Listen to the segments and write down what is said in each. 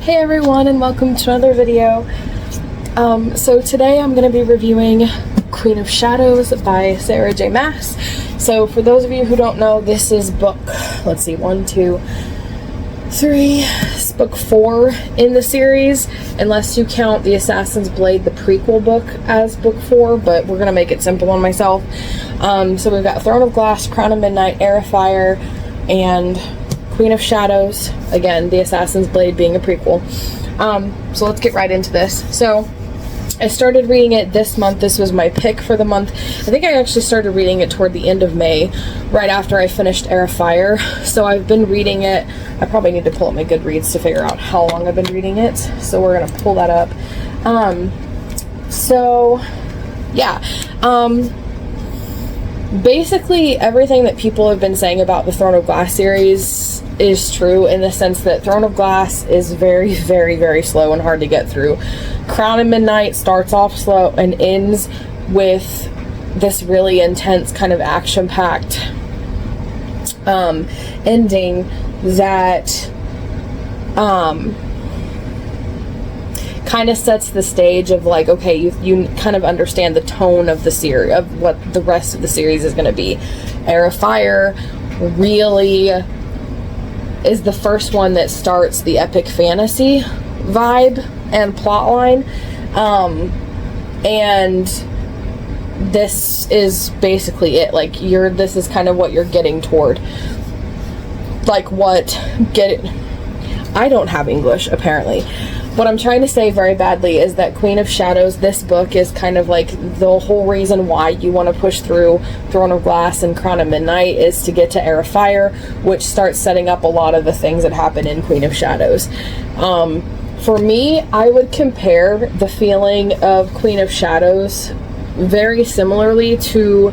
Hey everyone, and welcome to another video. So today I'm going to be reviewing Queen of Shadows by Sara J. Maas. So for those of you who don't know, this is book, let's see, 1, 2, 3, it's book 4 in the series, unless you count the Assassin's Blade, the prequel book, as book 4, but we're going to make it simple on myself. So we've got Throne of Glass, Crown of Midnight, Heir of Fire, and Queen of Shadows, again, the Assassin's Blade being a prequel. So let's get right into this. So I started reading it this month. This was my pick for the month. I think I actually started reading it toward the end of May, right after I finished Heir of Fire. So I've been reading it. I probably need to pull up my Goodreads to figure out how long I've been reading it. So we're going to pull that up. Basically everything that people have been saying about the Throne of Glass series is true, in the sense that Throne of Glass is very, very, very slow and hard to get through. Crown of Midnight starts off slow and ends with this really intense kind of action-packed ending that kind of sets the stage of like, okay, you kind of understand the tone of the series, of what the rest of the series is going to be. Heir of Fire really is the first one that starts the epic fantasy vibe and plotline, and this is basically it. Like, this is kind of what you're getting toward. Like, I don't have English, apparently. What I'm trying to say very badly is that Queen of Shadows, this book, is kind of like the whole reason why you want to push through Throne of Glass and Crown of Midnight is to get to Heir of Fire, which starts setting up a lot of the things that happen in Queen of Shadows. For me, I would compare the feeling of Queen of Shadows very similarly to,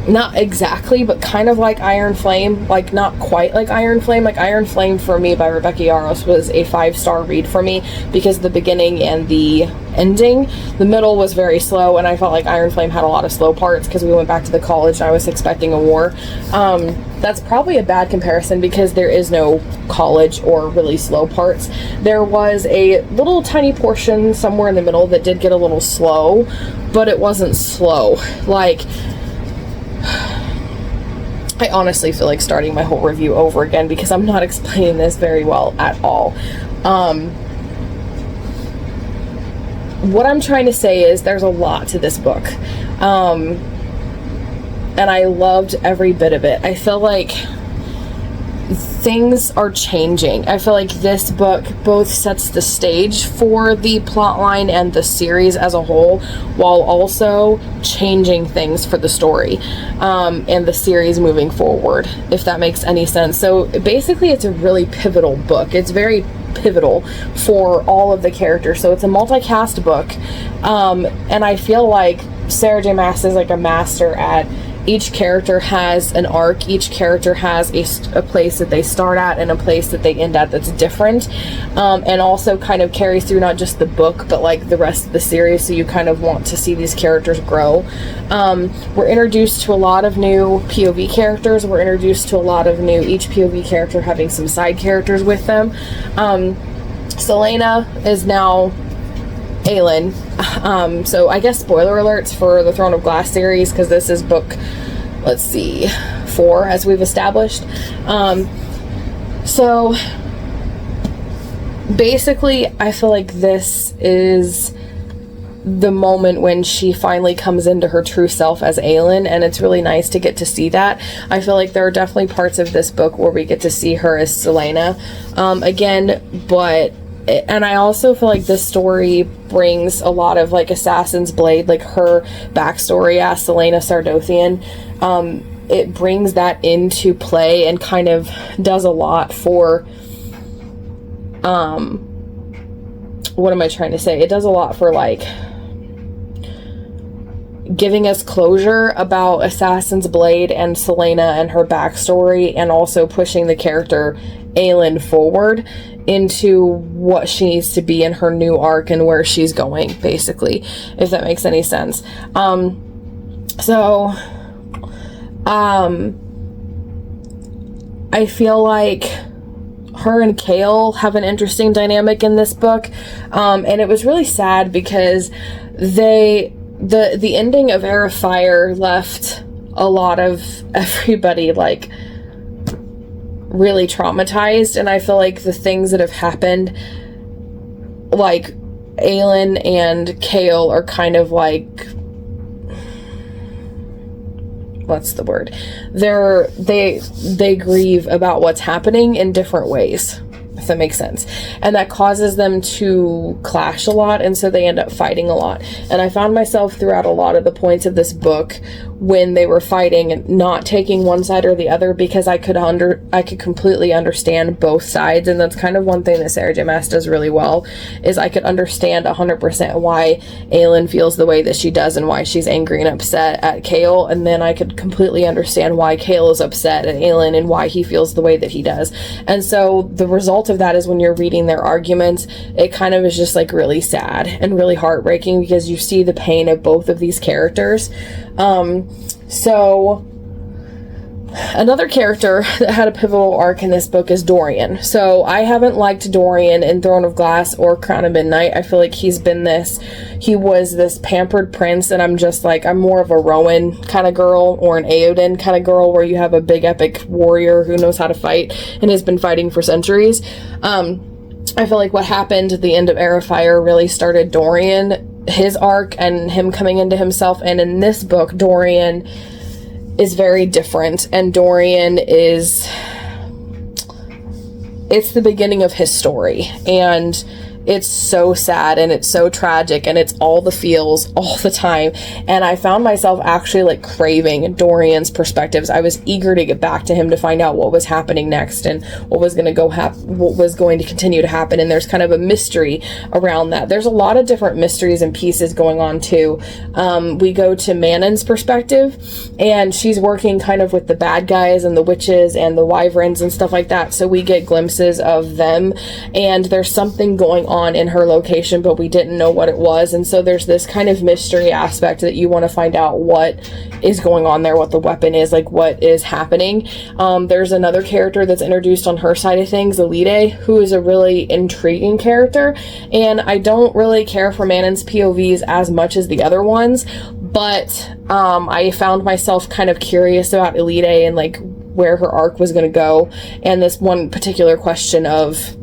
not exactly, but kind of like Iron Flame, like not quite like Iron Flame. Like Iron Flame for me by Rebecca Yarros was a 5-star read for me because the beginning and the ending, the middle was very slow, and I felt like Iron Flame had a lot of slow parts because we went back to the college and I was expecting a war. That's probably a bad comparison because there is no college or really slow parts. There was a little tiny portion somewhere in the middle that did get a little slow, but it wasn't slow. Like, I honestly feel like starting my whole review over again because I'm not explaining this very well at all. What I'm trying to say is there's a lot to this book. And I loved every bit of it. I feel like things are changing. I feel like this book both sets the stage for the plotline and the series as a whole, while also changing things for the story and the series moving forward, if that makes any sense. So basically it's a really pivotal book. It's very pivotal for all of the characters. So it's a multicast book, and I feel like Sara J. Maas is like a master at each character has an arc, each character has a place that they start at and a place that they end at that's different, and also kind of carries through not just the book but like the rest of the series, so you kind of want to see these characters grow. We're introduced to a lot of new POV characters. We're introduced to a lot of new, each POV character having some side characters with them. Selena is now Aelin. So I guess spoiler alerts for the Throne of Glass series, because this is book, let's see, 4, as we've established. So basically I feel like this is the moment when she finally comes into her true self as Aelin, and it's really nice to get to see that. I feel like there are definitely parts of this book where we get to see her as Selena again, and I also feel like this story brings a lot of like Assassin's Blade, like her backstory as Selena Sardothian. It brings that into play and kind of does a lot for, what am I trying to say? It does a lot for like giving us closure about Assassin's Blade and Selena and her backstory, and also pushing the character Aelin forward into what she needs to be in her new arc and where she's going, basically, if that makes any sense. I feel like her and Kale have an interesting dynamic in this book, and it was really sad because the ending of Heir of Fire left a lot of everybody like really traumatized, and I feel like the things that have happened, like Aelin and Kale are kind of like, what's the word? They grieve about what's happening in different ways, if that makes sense. And that causes them to clash a lot, and so they end up fighting a lot. And I found myself throughout a lot of the points of this book when they were fighting and not taking one side or the other, because I could completely understand both sides. And that's kind of one thing that Sara J. Maas does really well, is I could understand 100% why Aelin feels the way that she does and why she's angry and upset at Kale, and then I could completely understand why Kale is upset at Aelin and why he feels the way that he does. And so the result of that is when you're reading their arguments, it kind of is just like really sad and really heartbreaking, because you see the pain of both of these characters. So another character that had a pivotal arc in this book is Dorian. So I haven't liked Dorian in Throne of Glass or Crown of Midnight. I feel like he was this pampered prince, and I'm just like, I'm more of a Rowan kind of girl or an Eowyn kind of girl, where you have a big epic warrior who knows how to fight and has been fighting for centuries. I feel like what happened at the end of Heir of Fire really started Dorian, his arc, and him coming into himself. And in this book, Dorian is very different, and Dorian it's the beginning of his story, and it's so sad and it's so tragic and it's all the feels all the time. And I found myself actually like craving Dorian's perspectives. I was eager to get back to him to find out what was happening next and what was going to continue to happen. And there's kind of a mystery around that. There's a lot of different mysteries and pieces going on too. We go to Manon's perspective, and she's working kind of with the bad guys and the witches and the wyverns and stuff like that. So we get glimpses of them, and there's something going on in her location, but we didn't know what it was. And so there's this kind of mystery aspect that you want to find out what is going on there, what the weapon is, like what is happening. There's another character that's introduced on her side of things, Elide, who is a really intriguing character, and I don't really care for Manon's POVs as much as the other ones, but I found myself kind of curious about Elide and like where her arc was going to go, and this one particular question of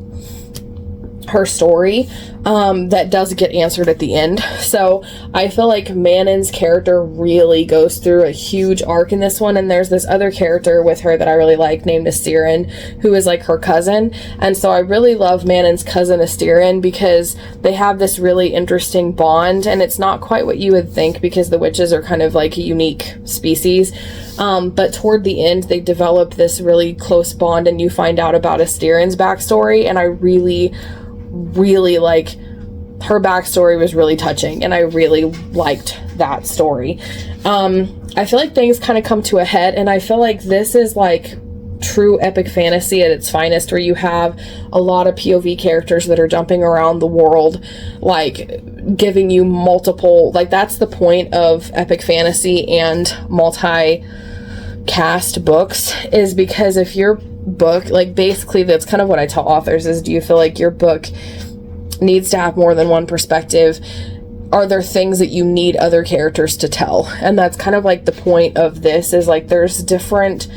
her story that does get answered at the end. So I feel like Manon's character really goes through a huge arc in this one, and there's this other character with her that I really like named Astirin, who is like her cousin. And so I really love Manon's cousin Astirin because they have this really interesting bond, and it's not quite what you would think because the witches are kind of like a unique species. But toward the end, they develop this really close bond, and you find out about Astirin's backstory, and I really like her backstory was really touching, and I really liked that story. I feel like things kind of come to a head, and I feel like this is like true epic fantasy at its finest, where you have a lot of POV characters that are jumping around the world, like giving you multiple, like that's the point of epic fantasy and multi-cast books, is because if your book, like basically that's kind of what I tell authors is, do you feel like your book needs to have more than one perspective? Are there things that you need other characters to tell? And that's kind of like the point of this, is like there's different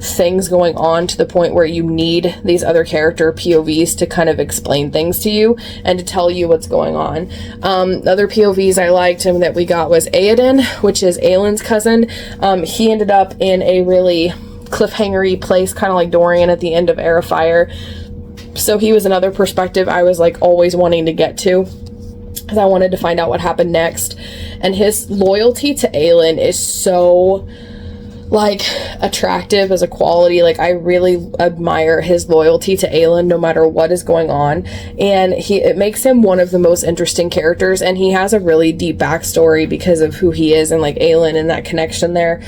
things going on to the point where you need these other character POVs to kind of explain things to you and to tell you what's going on. Other POVs I liked and that we got was Aoden, which is Aelin's cousin. He ended up in a really cliffhangery place, kind of like Dorian at the end of Heir of Fire. So he was another perspective I was like always wanting to get to, because I wanted to find out what happened next. And his loyalty to Aelin is so like attractive as a quality. Like I really admire his loyalty to Aelin no matter what is going on, and it makes him one of the most interesting characters, and he has a really deep backstory because of who he is and like Aelin and that connection there.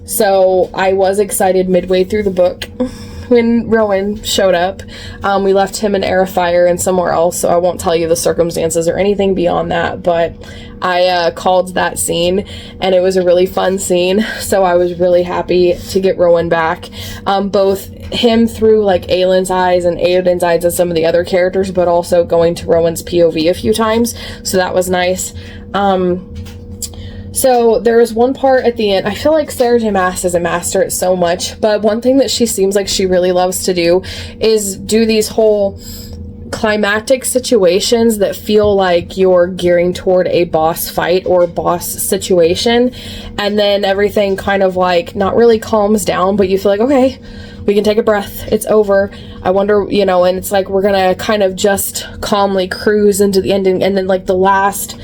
So I was excited midway through the book when Rowan showed up. We left him in Airfire and somewhere else, so I won't tell you the circumstances or anything beyond that, but I called that scene, and it was a really fun scene, so I was really happy to get Rowan back. Both him through like Aylin's eyes and Aoden's eyes and some of the other characters, but also going to Rowan's POV a few times, so that was nice. So there was one part at the end. I feel like Sara J. Maas is a master at so much, but one thing that she seems like she really loves to do is do these whole climactic situations that feel like you're gearing toward a boss fight or boss situation, and then everything kind of like not really calms down, but you feel like, okay, we can take a breath, it's over. I wonder, you know, and it's like we're gonna kind of just calmly cruise into the ending, and then like the last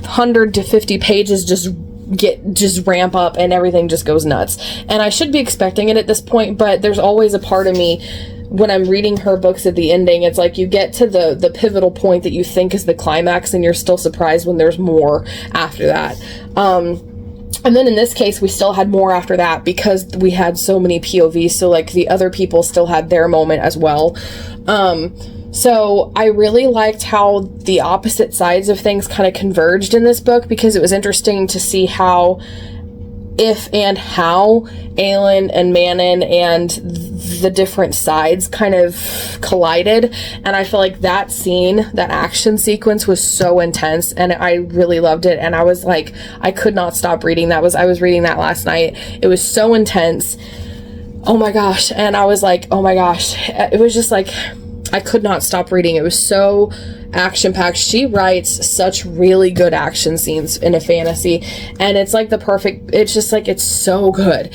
100 to 50 pages just ramp up and everything just goes nuts. And I should be expecting it at this point, but there's always a part of me when I'm reading her books at the ending, it's like you get to the pivotal point that you think is the climax, and you're still surprised when there's more after that. And then in this case, we still had more after that because we had so many POVs, so like the other people still had their moment as well. So I really liked how the opposite sides of things kind of converged in this book, because it was interesting to see how Aelin and Manon and the different sides kind of collided. And I feel like that scene, that action sequence was so intense, and I really loved it. And I was like, I could not stop reading. I was reading that last night. It was so intense. Oh my gosh. And I was like, oh my gosh. It was just like, I could not stop reading. It was so action-packed. She writes such really good action scenes in a fantasy, and it's like the perfect, it's just like, it's so good.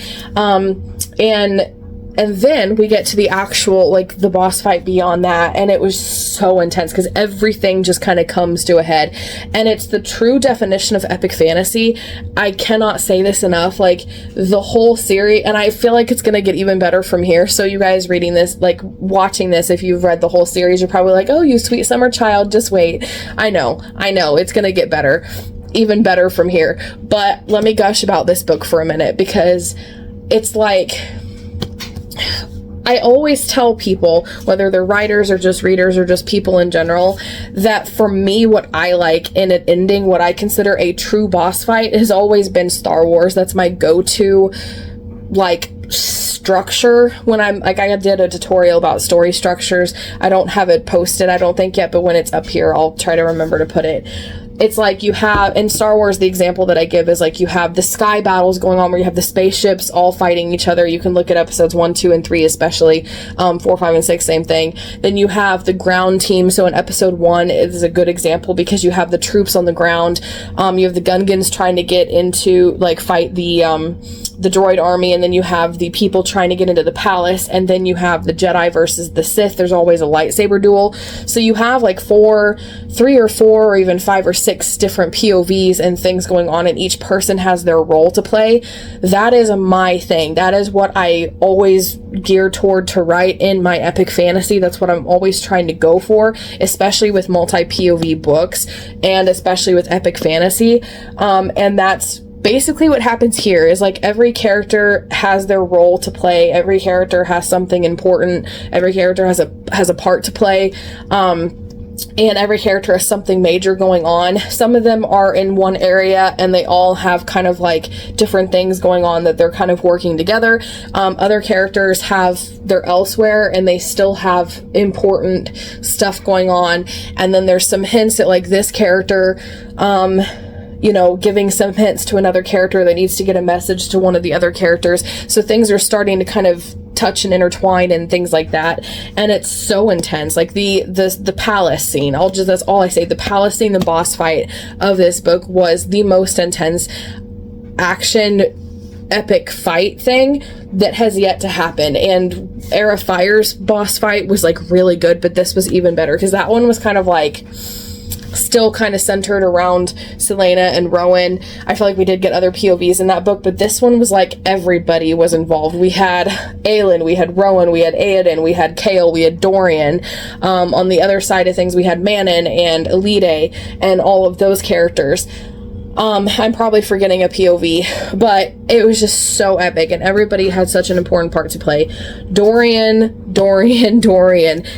And then we get to the actual, like, the boss fight beyond that, and it was so intense because everything just kind of comes to a head, and it's the true definition of epic fantasy. I cannot say this enough. Like, the whole series, and I feel like it's going to get even better from here, so you guys reading this, like, watching this, if you've read the whole series, you're probably like, oh, you sweet summer child, just wait. I know, it's going to get better, even better from here, but let me gush about this book for a minute, because it's like, I always tell people, whether they're writers or just readers or just people in general, that for me, what I like in an ending, what I consider a true boss fight, has always been Star Wars. That's my go-to, like, structure when I'm, like, I did a tutorial about story structures. I don't have it posted, I don't think yet, but when it's up here, I'll try to remember to put it. It's like you have, in Star Wars, the example that I give is like you have the sky battles going on where you have the spaceships all fighting each other. You can look at episodes 1, 2, and 3 especially. 4, 5, and 6, same thing. Then you have the ground team. So in episode 1 is a good example because you have the troops on the ground. You have the Gungans trying to get into, like, fight the droid army, and then you have the people trying to get into the palace, and then you have the Jedi versus the Sith. There's always a lightsaber duel. So you have like 3 or 4 or even 5 or 6 different POVs and things going on, and each person has their role to play. That is my thing. That is what I always gear toward to write in my epic fantasy. That's what I'm always trying to go for, especially with multi-POV books and especially with epic fantasy. And that's basically what happens here, is like every character has their role to play. Every character has something important. Every character has a part to play. And every character has something major going on. Some of them are in one area and they all have kind of like different things going on that they're kind of working together. Other characters they're elsewhere and they still have important stuff going on. And then there's some hints at, like, this character, giving some hints to another character that needs to get a message to one of the other characters. So things are starting to kind of touch and intertwine and things like that, and it's so intense. Like the palace scene, that's all I say. The palace scene, the boss fight of this book was the most intense action epic fight thing that has yet to happen. And Era Fire's boss fight was like really good, but this was even better because that one was kind of like still kind of centered around Selena and Rowan. I feel like we did get other POVs in that book, but this one was like everybody was involved. We had Aelin, we had Rowan, we had Aoden, we had Kale, we had Dorian. On the other side of things, we had Manon and Elide and all of those characters. I'm probably forgetting a POV, but it was just so epic, and everybody had such an important part to play. Dorian.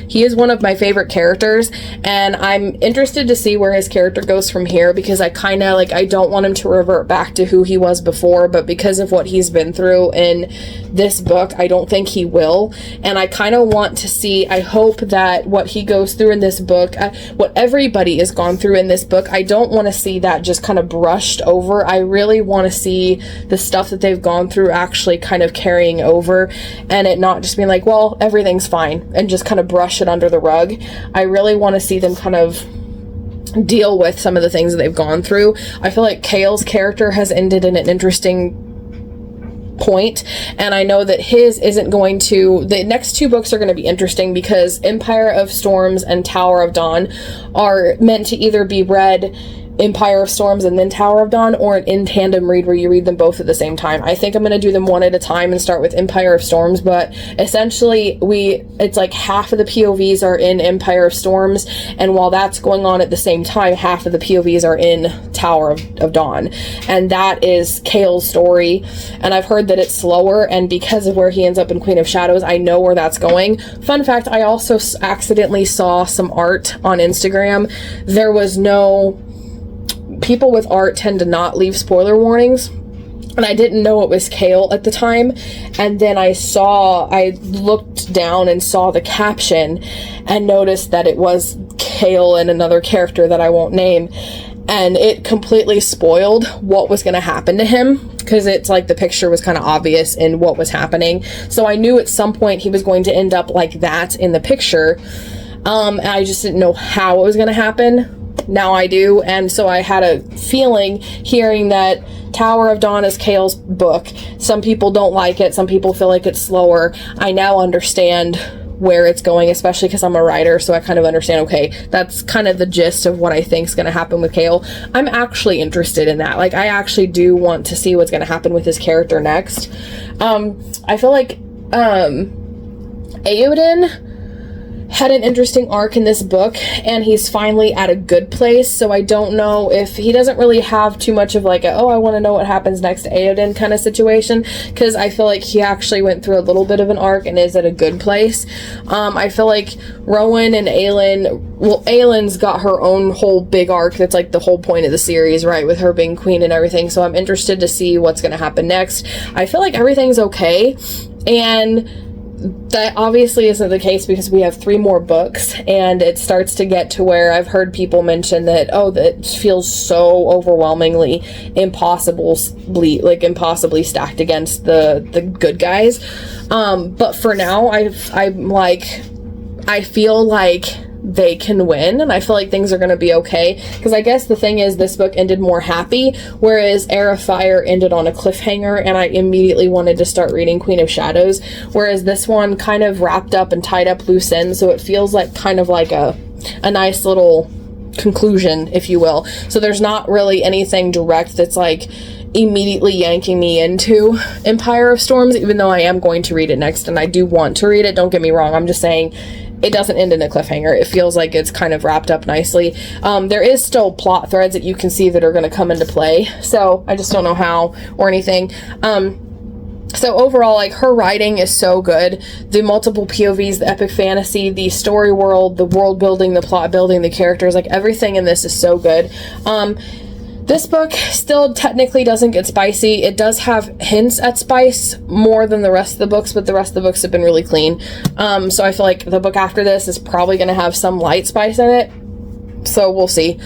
He is one of my favorite characters, and I'm interested to see where his character goes from here, because I kind of, like, I don't want him to revert back to who he was before, but because of what he's been through in this book, I don't think he will, and I kind of want to see, I hope that what he goes through in this book, what everybody has gone through in this book, I don't want to see that just kind of brushed over. I really want to see the stuff that they've gone through actually kind of carrying over, and it not just being like, well, everything's fine, and just kind of brush it under the rug. I really want to see them kind of deal with some of the things that they've gone through. I feel like Chaol's character has ended in an interesting point, and I know that his isn't going to. The next two books are going to be interesting, because Empire of Storms and Tower of Dawn are meant to either be read Empire of Storms and then Tower of Dawn, or an in tandem read where you read them both at the same time. I think I'm going to do them one at a time and start with Empire of Storms, but essentially it's like half of the POVs are in Empire of Storms, and while that's going on at the same time, half of the POVs are in Tower of Dawn, and that is Chaol's story, and I've heard that it's slower, and because of where he ends up in Queen of Shadows, I know where that's going. Fun fact, I also accidentally saw some art on Instagram. There was no... People with art tend to not leave spoiler warnings, and I didn't know it was Chaol at the time, and then I looked down and saw the caption and noticed that it was Chaol and another character that I won't name, and it completely spoiled what was going to happen to him, because it's like the picture was kind of obvious in what was happening, so I knew at some point he was going to end up like that in the picture, and I just didn't know how it was going to happen. Now I do, and so I had a feeling hearing that Tower of Dawn is Chaol's book. Some people don't like it, some people feel like it's slower. I now understand where it's going, especially because I'm a writer, so I kind of understand, okay, that's kind of the gist of what I think is going to happen with Chaol. I'm actually interested in that. Like, I actually do want to see what's going to happen with his character next. I feel like Eowyn had an interesting arc in this book, and he's finally at a good place, so I don't know if he doesn't really have too much of like a, oh, I want to know what happens next to Eowyn kind of situation, because I feel like he actually went through a little bit of an arc and is at a good place. I feel like Rowan and Aelyn's got her own whole big arc that's like the whole point of the series, right, with her being queen and everything, so I'm interested to see what's going to happen next. I feel like everything's okay, and that obviously isn't the case because we have 3 more books, and it starts to get to where I've heard people mention that, oh, that feels so overwhelmingly impossibly stacked against the good guys. But for now, I feel like they can win, and I feel like things are going to be okay, because I guess the thing is, this book ended more happy, whereas Heir of Fire ended on a cliffhanger, and I immediately wanted to start reading Queen of Shadows, whereas this one kind of wrapped up and tied up loose ends, so it feels like kind of like a nice little conclusion, if you will. So there's not really anything direct that's like immediately yanking me into Empire of Storms, even though I am going to read it next, and I do want to read it, don't get me wrong. I'm just saying it doesn't end in a cliffhanger. It feels like it's kind of wrapped up nicely. There is still plot threads that you can see that are going to come into play, so I just don't know how or anything. So overall, like, her writing is so good. The multiple POVs, the epic fantasy, the story world, the world building, the plot building, the characters, like, everything in this is so good. This book still technically doesn't get spicy. It does have hints at spice more than the rest of the books, but the rest of the books have been really clean. So I feel like the book after this is probably going to have some light spice in it. So we'll see.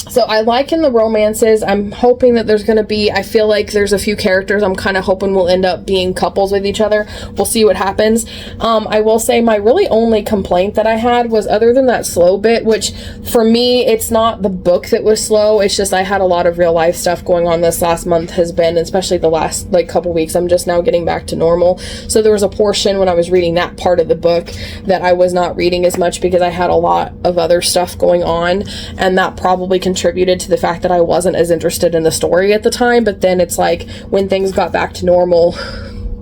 So I like in the romances. I'm hoping that there's going to be, I feel like there's a few characters I'm kind of hoping will end up being couples with each other. We'll see what happens. I will say my really only complaint that I had was, other than that slow bit, which for me, it's not the book that was slow. It's just I had a lot of real life stuff going on this last month, has been, especially the last like couple weeks. I'm just now getting back to normal. So there was a portion when I was reading that part of the book that I was not reading as much because I had a lot of other stuff going on, and that probably contributed to the fact that I wasn't as interested in the story at the time. But then it's like when things got back to normal,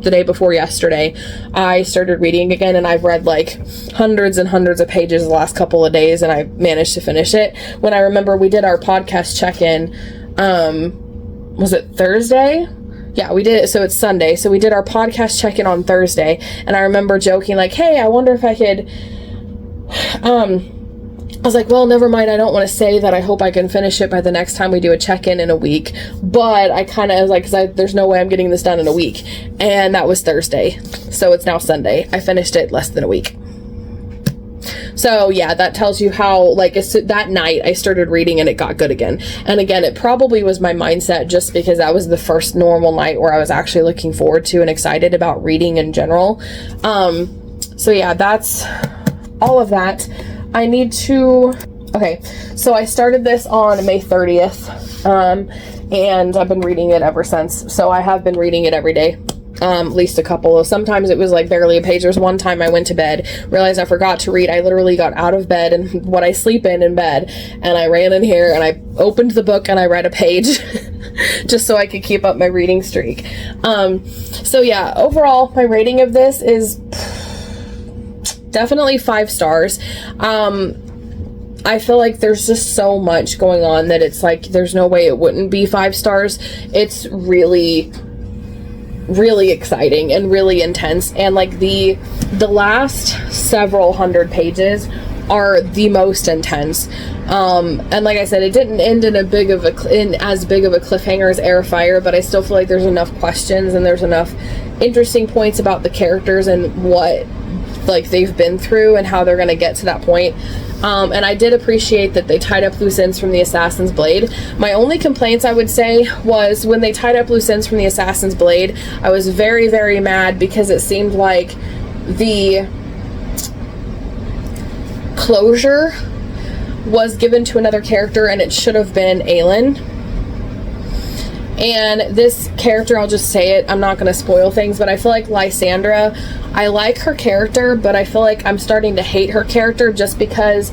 the day before yesterday, I started reading again, and I've read like hundreds and hundreds of pages the last couple of days, and I managed to finish it. When I remember we did our podcast check-in, was it Thursday? Yeah, we did it. So it's Sunday. So we did our podcast check-in on Thursday, and I remember joking like, hey, I wonder if I could, I was like, well, never mind. I don't want to say that I hope I can finish it by the next time we do a check-in in a week. But I kind of was like, because there's no way I'm getting this done in a week. And that was Thursday. So it's now Sunday. I finished it less than a week. So yeah, that tells you how, like, that night I started reading and it got good again. And again, it probably was my mindset just because that was the first normal night where I was actually looking forward to and excited about reading in general. So yeah, that's all of that. I need to, okay, so I started this on May 30th, and I've been reading it ever since. So I have been reading it every day, at least a couple. Sometimes it was like barely a page. There's one time I went to bed, realized I forgot to read. I literally got out of bed and what I sleep in bed, and I ran in here and I opened the book and I read a page just so I could keep up my reading streak. So yeah, overall, my rating of this is definitely 5 stars. I feel like there's just so much going on that it's like there's no way it wouldn't be 5 stars. It's really, really exciting and really intense, and like the last several hundred pages are the most intense. And like I said, it didn't end in as big of a cliffhanger as Air of Fire, but I still feel like there's enough questions and there's enough interesting points about the characters and what like they've been through and how they're going to get to that point. And I did appreciate that they tied up loose ends from the Assassin's Blade. My only complaints, I would say, was when they tied up loose ends from the Assassin's Blade, I was very, very mad because it seemed like the closure was given to another character and it should have been Aelin. And this character, I'll just say it, I'm not going to spoil things, but I feel like Lysandra, I like her character, but I feel like I'm starting to hate her character just because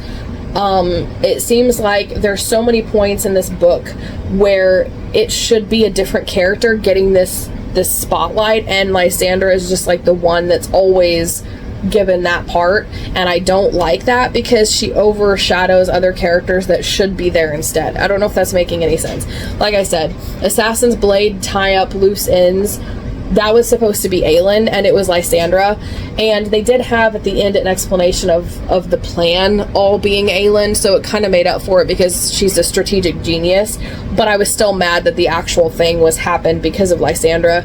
it seems like there's so many points in this book where it should be a different character getting this spotlight, and Lysandra is just like the one that's always given that part, and I don't like that because she overshadows other characters that should be there instead. I don't know if that's making any sense. Like I said, Assassin's Blade tie up loose ends, that was supposed to be Aelin and it was Lysandra, and they did have at the end an explanation of the plan all being Aelin, so it kind of made up for it because she's a strategic genius, but I was still mad that the actual thing was happened because of Lysandra.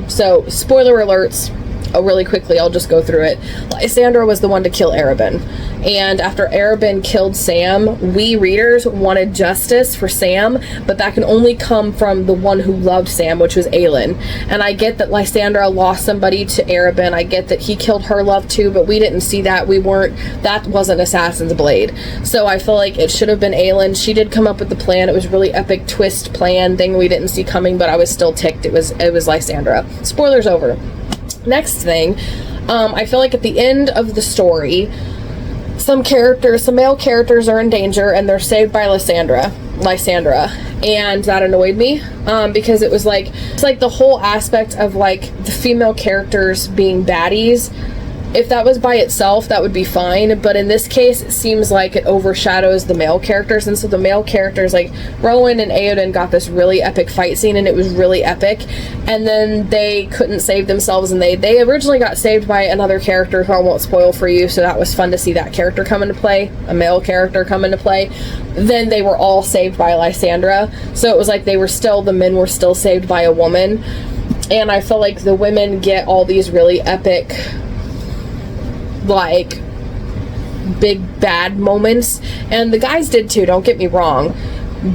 So spoiler alerts. Really quickly, I'll just go through it. Lysandra was the one to kill Arobynn, and after Arobynn killed Sam, we readers wanted justice for Sam, but that can only come from the one who loved Sam, which was Aelin. And I get that Lysandra lost somebody to Arobynn, I get that he killed her love too, but we didn't see that. That wasn't Assassin's Blade. So I feel like it should have been Aelin. She did come up with the plan. It was really epic twist plan thing we didn't see coming, but I was still ticked. It was Lysandra. Spoilers over. Next thing, I feel like at the end of the story, some male characters are in danger and they're saved by Lysandra, and that annoyed me because it's like the whole aspect of like the female characters being baddies. If that was by itself, that would be fine, but in this case, it seems like it overshadows the male characters, and so the male characters, like Rowan and Eowyn, got this really epic fight scene, and it was really epic, and then they couldn't save themselves, and they originally got saved by another character who I won't spoil for you, so that was fun to see that character come into play, a male character come into play. Then they were all saved by Lysandra, so it was like the men were still saved by a woman, and I feel like the women get all these really epic, like, big bad moments, and the guys did too, don't get me wrong,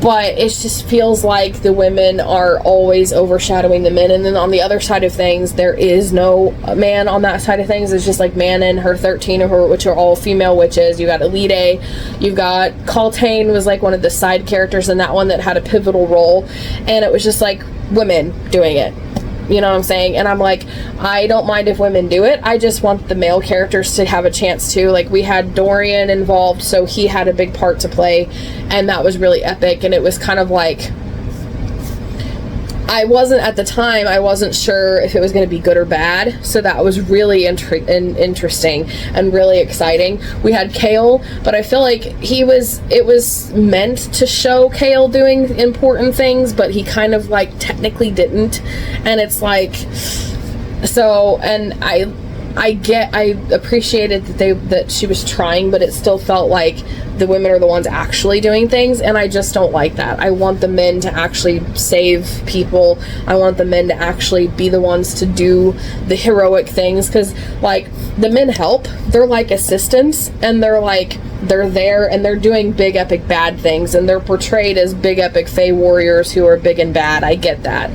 but it just feels like the women are always overshadowing the men, and then on the other side of things, there is no man on that side of things. It's just like Man and her 13 of her, which are all female witches. You got Elide, you've got Coltane was like one of the side characters in that one that had a pivotal role, and it was just like women doing it. You know what I'm saying? And I'm like, I don't mind if women do it. I just want the male characters to have a chance too. Like, we had Dorian involved, so he had a big part to play, and that was really epic. And it was kind of like, I wasn't, at the time, I wasn't sure if it was going to be good or bad, so that was really interesting and really exciting. We had Kale, but I feel like it was meant to show Kale doing important things, but he kind of like technically didn't, and it's like, so, and I appreciated that she was trying, but it still felt like the women are the ones actually doing things, and I just don't like that. I want the men to actually save people. I want the men to actually be the ones to do the heroic things, because like the men help, they're like assistants, and they're there and they're doing big epic bad things, and they're portrayed as big epic fae warriors who are big and bad. I get that.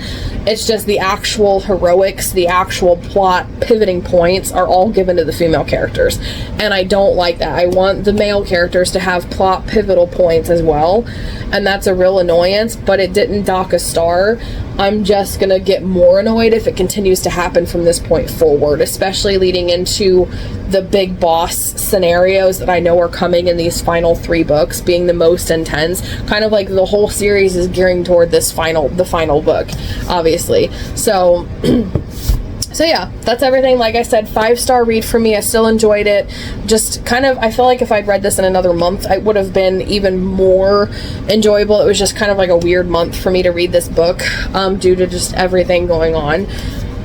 It's just the actual heroics, the actual plot pivoting points are all given to the female characters, and I don't like that. I want the male characters to have plot pivotal points as well, and that's a real annoyance, but it didn't dock a star. I'm just gonna get more annoyed if it continues to happen from this point forward, especially leading into the big boss scenarios that I know are coming in these final 3 books, being the most intense. Kind of like the whole series is gearing toward the final book, obviously. So so yeah, that's everything. Like I said, 5-star read for me. I still enjoyed it. Just kind of, I feel like if I'd read this in another month, it would have been even more enjoyable. It was just kind of like a weird month for me to read this book, due to just everything going on.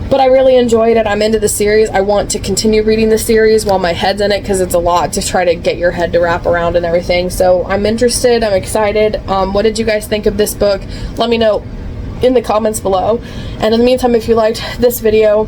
But I really enjoyed it. I'm into the series. I want to continue reading the series while my head's in it, because it's a lot to try to get your head to wrap around and everything. So I'm interested. I'm excited. What did you guys think of this book? Let me know in the comments below. And in the meantime, if you liked this video,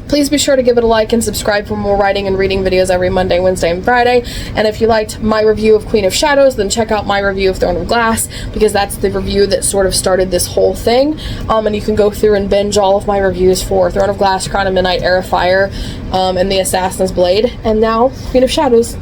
please be sure to give it a like and subscribe for more writing and reading videos every Monday, Wednesday, and Friday. And if you liked my review of Queen of Shadows, then check out my review of Throne of Glass, because that's the review that sort of started this whole thing. And you can go through and binge all of my reviews for Throne of Glass, Crown of Midnight, Heir of Fire, and The Assassin's Blade, and now Queen of Shadows.